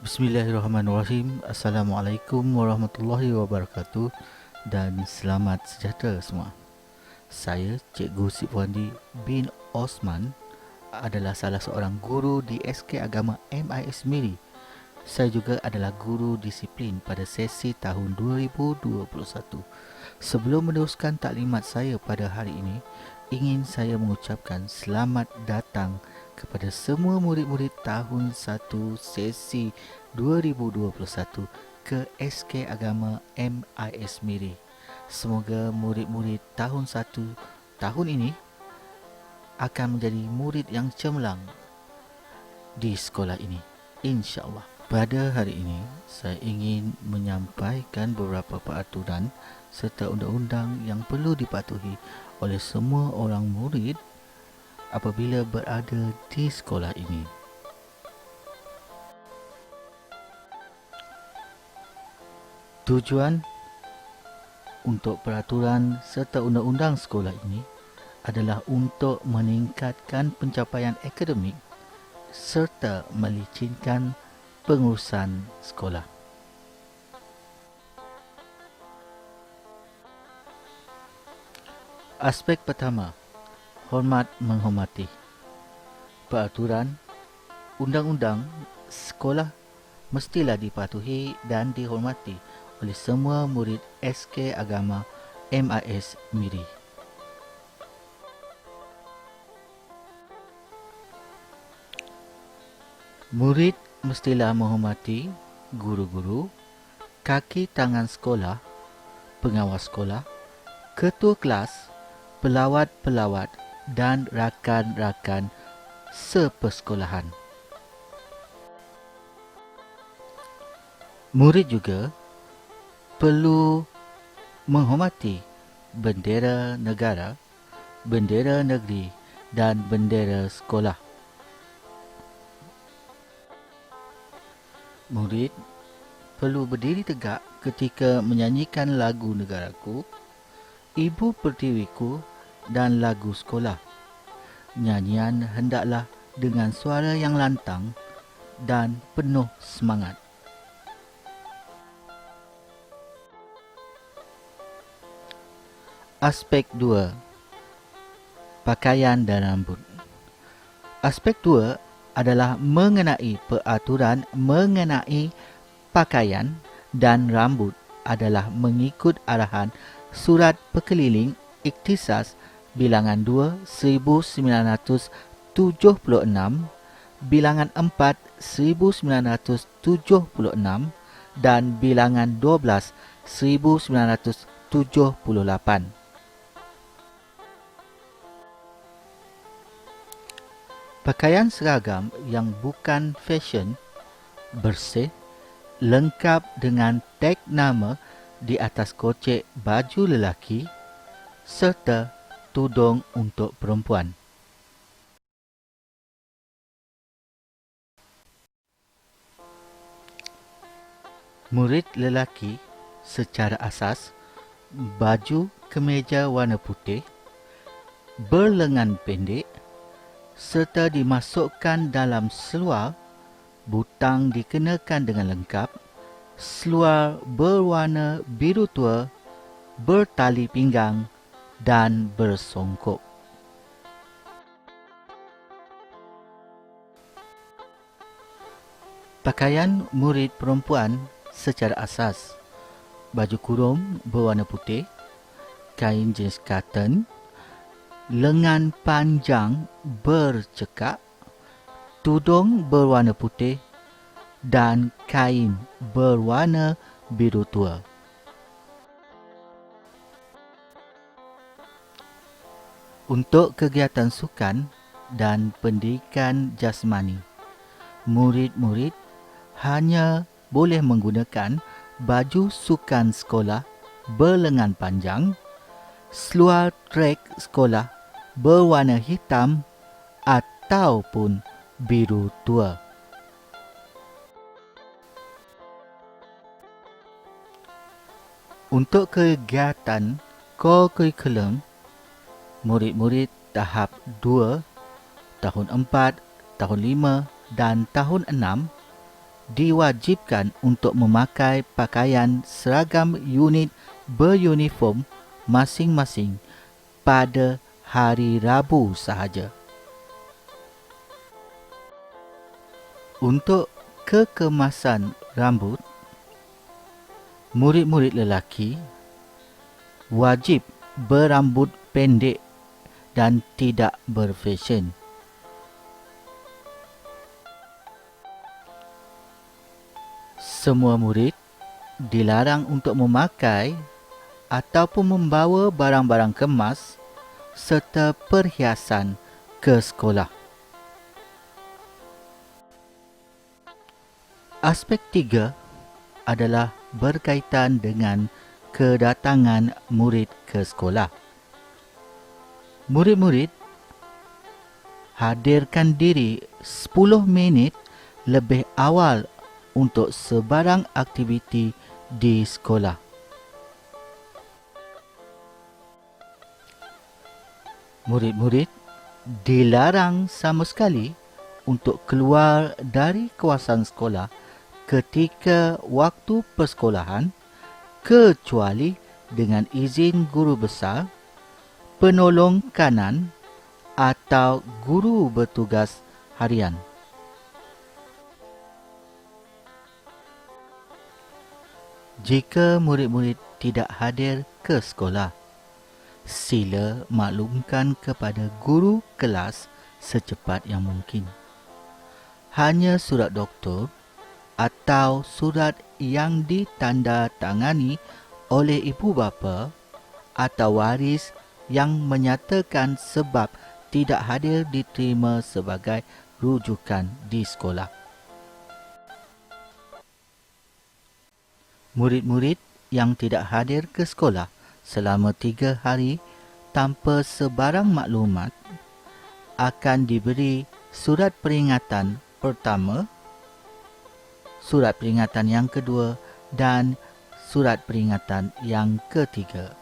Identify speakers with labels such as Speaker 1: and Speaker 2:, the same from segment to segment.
Speaker 1: Bismillahirrahmanirrahim. Assalamualaikum warahmatullahi wabarakatuh dan selamat sejahtera semua. Saya Cikgu Sipwandi bin Osman adalah salah seorang guru di SK Agama MIS Miri. Saya juga adalah guru disiplin pada sesi tahun 2021. Sebelum meneruskan taklimat saya pada hari ini, ingin saya mengucapkan selamat datang kepada semua murid-murid tahun 1 sesi 2021 ke SK Agama MIS Miri. Semoga murid-murid tahun 1 tahun ini akan menjadi murid yang cemerlang di sekolah ini, insya-Allah. Pada hari ini, saya ingin menyampaikan beberapa peraturan serta undang-undang yang perlu dipatuhi oleh semua orang murid apabila berada di sekolah ini. Tujuan untuk peraturan serta undang-undang sekolah ini adalah untuk meningkatkan pencapaian akademik serta melicinkan pengurusan sekolah. Aspek pertama, hormat menghormati. Peraturan undang-undang sekolah mestilah dipatuhi dan dihormati oleh semua murid SK Agama MIS Miri. Murid mestilah menghormati guru-guru, kaki tangan sekolah, pengawas sekolah, ketua kelas, pelawat-pelawat dan rakan-rakan sepersekolahan. Murid juga perlu menghormati bendera negara, bendera negeri dan bendera sekolah. Murid perlu berdiri tegak ketika menyanyikan lagu negaraku, Ibu Pertiwiku dan lagu sekolah. Nyanyian hendaklah dengan suara yang lantang dan penuh semangat. Aspek 2. Pakaian dan rambut. Aspek 2 adalah mengenai peraturan mengenai pakaian dan rambut adalah mengikut arahan Surat Perkeliling Ikhtisas Bilangan 2 1976, Bilangan 4 1976 dan Bilangan 12 1978. Pakaian seragam yang bukan fashion, bersih, lengkap dengan tag nama di atas kocek baju lelaki serta tudung untuk perempuan. Murid lelaki secara asas baju kemeja warna putih, berlengan pendek serta dimasukkan dalam seluar, butang dikenakan dengan lengkap, seluar berwarna biru tua, bertali pinggang dan bersongkok. Pakaian murid perempuan secara asas baju kurung berwarna putih, kain jenis cotton, lengan panjang bercekak, tudung berwarna putih dan kain berwarna biru tua. Untuk kegiatan sukan dan pendidikan jasmani, murid-murid hanya boleh menggunakan baju sukan sekolah berlengan panjang, seluar trek sekolah berwarna hitam ataupun biru tua. Untuk kegiatan co-curriculum, murid-murid tahap 2, tahun 4, tahun 5 dan tahun 6 diwajibkan untuk memakai pakaian seragam unit beruniform masing-masing pada hari Rabu sahaja. Untuk kekemasan rambut, murid-murid lelaki wajib berambut pendek dan tidak berfashion. Semua murid dilarang untuk memakai ataupun membawa barang-barang kemas serta perhiasan ke sekolah. Aspek 3 adalah berkaitan dengan kedatangan murid ke sekolah. Murid-murid hadirkan diri 10 minit lebih awal untuk sebarang aktiviti di sekolah. Murid-murid dilarang sama sekali untuk keluar dari kawasan sekolah ketika waktu persekolahan kecuali dengan izin guru besar, penolong kanan atau guru bertugas harian. Jika murid-murid tidak hadir ke sekolah, sila maklumkan kepada guru kelas secepat yang mungkin. Hanya surat doktor atau surat yang ditandatangani oleh ibu bapa atau waris yang menyatakan sebab tidak hadir diterima sebagai rujukan di sekolah. Murid-murid yang tidak hadir ke sekolah selama 3 hari tanpa sebarang maklumat akan diberi surat peringatan pertama, surat peringatan yang kedua dan surat peringatan yang ketiga.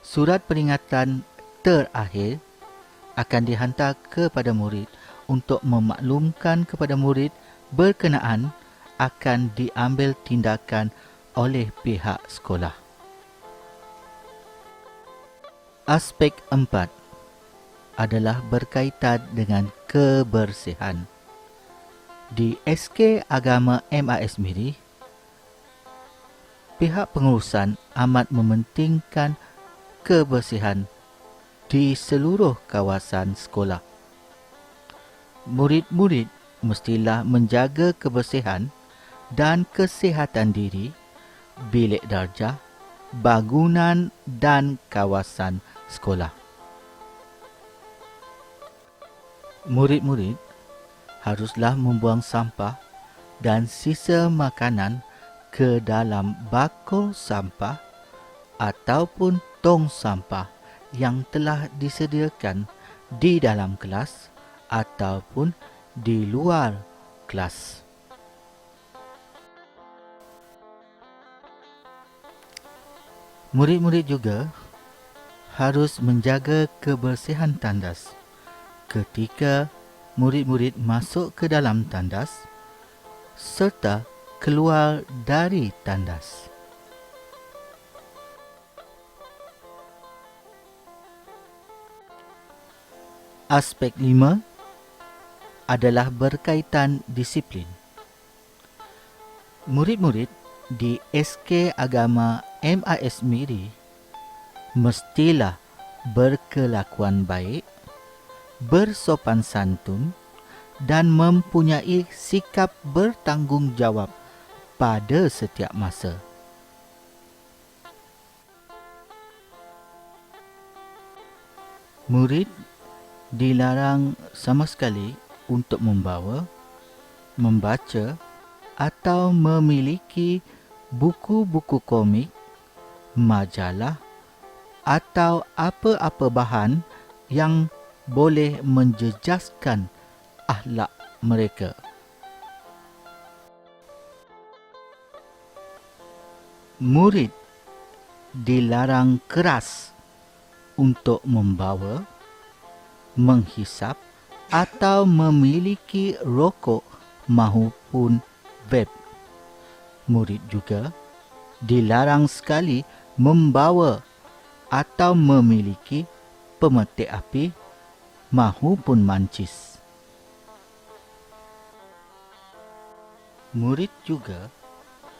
Speaker 1: Surat peringatan terakhir akan dihantar kepada murid untuk memaklumkan kepada murid berkenaan akan diambil tindakan oleh pihak sekolah. Aspek 4 adalah berkaitan dengan kebersihan. Di SK Agama MIS Miri, pihak pengurusan amat mementingkan kebersihan di seluruh kawasan sekolah. Murid-murid mestilah menjaga kebersihan dan kesihatan diri, bilik darjah, bangunan dan kawasan sekolah. Murid-murid haruslah membuang sampah dan sisa makanan ke dalam bakul sampah ataupun tong sampah yang telah disediakan di dalam kelas ataupun di luar kelas. Murid-murid juga harus menjaga kebersihan tandas ketika murid-murid masuk ke dalam tandas serta keluar dari tandas. Aspek 5 adalah berkaitan disiplin. Murid-murid di SK Agama MIS Miri mestilah berkelakuan baik, bersopan santun dan mempunyai sikap bertanggungjawab pada setiap masa. Murid dilarang sama sekali untuk membawa, membaca atau memiliki buku-buku komik, majalah atau apa-apa bahan yang boleh menjejaskan akhlak mereka. Murid dilarang keras untuk membawa, menghisap atau memiliki rokok maupun vape. Murid juga dilarang sekali membawa atau memiliki pemetik api maupun mancis. Murid juga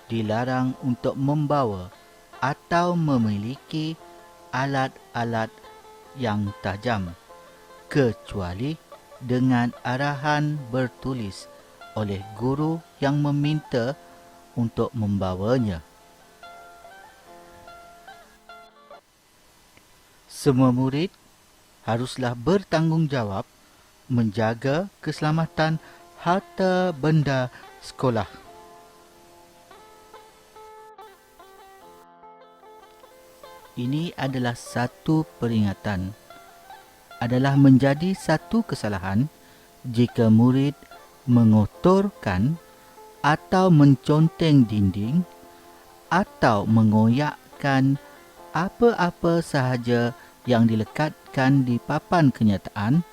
Speaker 1: dilarang untuk membawa atau memiliki alat-alat yang tajam kecuali dengan arahan bertulis oleh guru yang meminta untuk membawanya. Semua murid haruslah bertanggungjawab menjaga keselamatan harta benda sekolah. Ini adalah satu peringatan. Adalah menjadi satu kesalahan jika murid mengotorkan atau menconteng dinding atau mengoyakkan apa-apa sahaja yang dilekatkan di papan kenyataan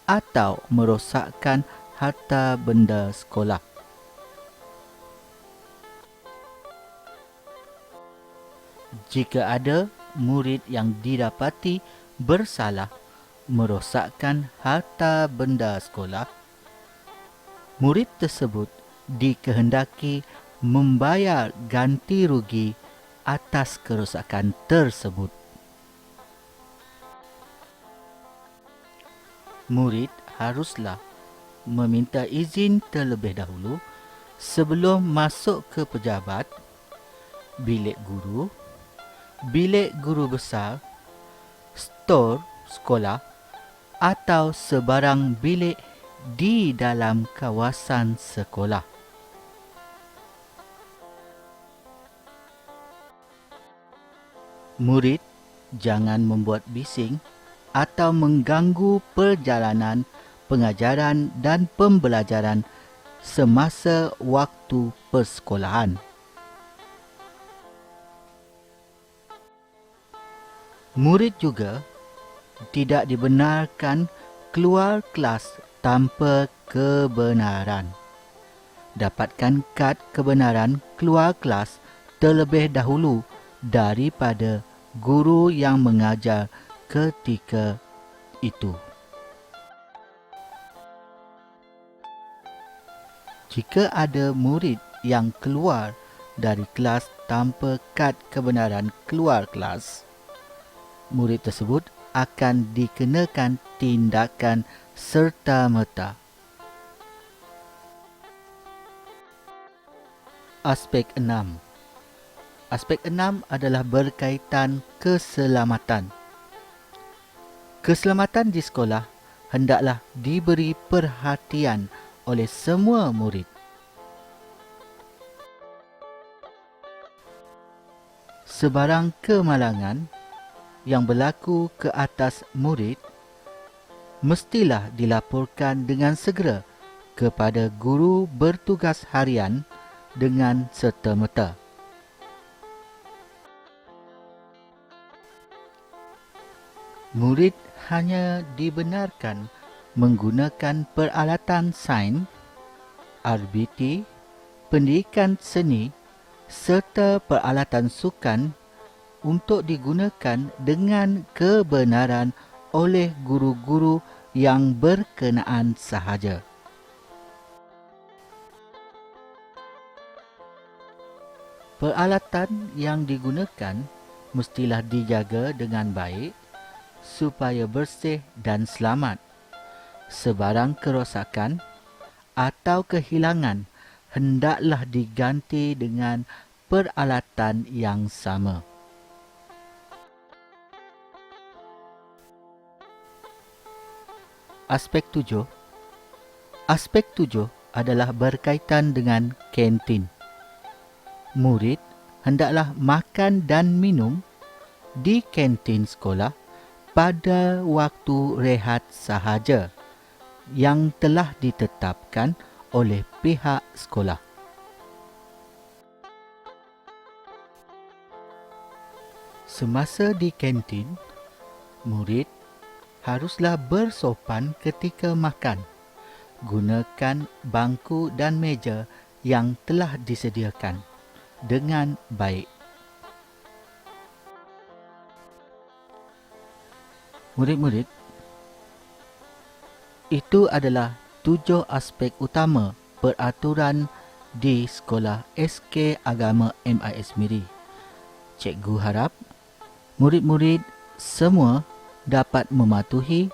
Speaker 1: atau merosakkan harta benda sekolah. Jika ada murid yang didapati bersalah merosakkan harta benda sekolah, murid tersebut dikehendaki membayar ganti rugi atas kerosakan tersebut. Murid haruslah meminta izin terlebih dahulu sebelum masuk ke pejabat, bilik guru besar, stor sekolah atau sebarang bilik di dalam kawasan sekolah. Murid jangan membuat bising atau mengganggu perjalanan pengajaran dan pembelajaran semasa waktu persekolahan. Murid juga tidak dibenarkan keluar kelas tanpa kebenaran. Dapatkan kad kebenaran keluar kelas terlebih dahulu daripada guru yang mengajar ketika itu. Jika ada murid yang keluar dari kelas tanpa kad kebenaran keluar kelas, murid tersebut akan dikenakan tindakan serta-merta. Aspek 6. Aspek 6 adalah berkaitan keselamatan. Keselamatan di sekolah hendaklah diberi perhatian oleh semua murid. Sebarang kemalangan yang berlaku ke atas murid mestilah dilaporkan dengan segera kepada guru bertugas harian dengan serta-merta. Murid hanya dibenarkan menggunakan peralatan sains, RBT, pendidikan seni serta peralatan sukan untuk digunakan dengan kebenaran oleh guru-guru yang berkenaan sahaja. Peralatan yang digunakan mestilah dijaga dengan baik supaya bersih dan selamat. Sebarang kerosakan atau kehilangan hendaklah diganti dengan peralatan yang sama. Aspek 7. Aspek 7 adalah berkaitan dengan kantin. Murid hendaklah makan dan minum di kantin sekolah pada waktu rehat sahaja yang telah ditetapkan oleh pihak sekolah. Semasa di kantin, murid haruslah bersopan ketika makan. Gunakan bangku dan meja yang telah disediakan dengan baik. Murid-murid, itu adalah 7 aspek utama peraturan di Sekolah SK Agama MIS Miri. Cikgu harap murid-murid semua dapat mematuhi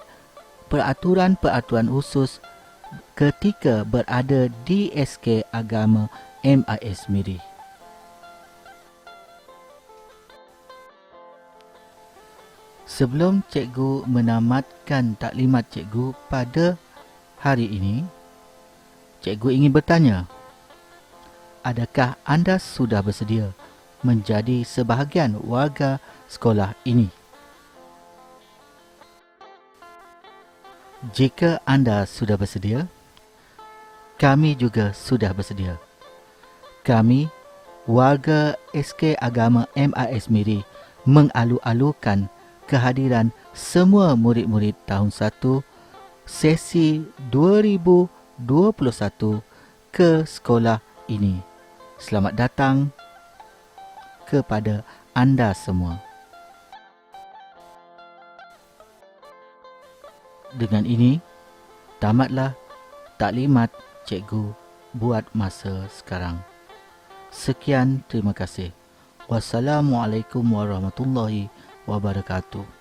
Speaker 1: peraturan-peraturan khusus ketika berada di SK Agama MIS Miri. Sebelum cikgu menamatkan taklimat cikgu pada hari ini, cikgu ingin bertanya, adakah anda sudah bersedia menjadi sebahagian warga sekolah ini? Jika anda sudah bersedia, kami juga sudah bersedia. Kami, warga SK Agama MIS Miri, mengalu-alukan kehadiran semua murid-murid tahun 1 sesi 2021 ke sekolah ini. Selamat datang kepada anda semua. Dengan ini, tamatlah taklimat cikgu buat masa sekarang. Sekian, terima kasih. Wassalamualaikum warahmatullahi wabarakatuh.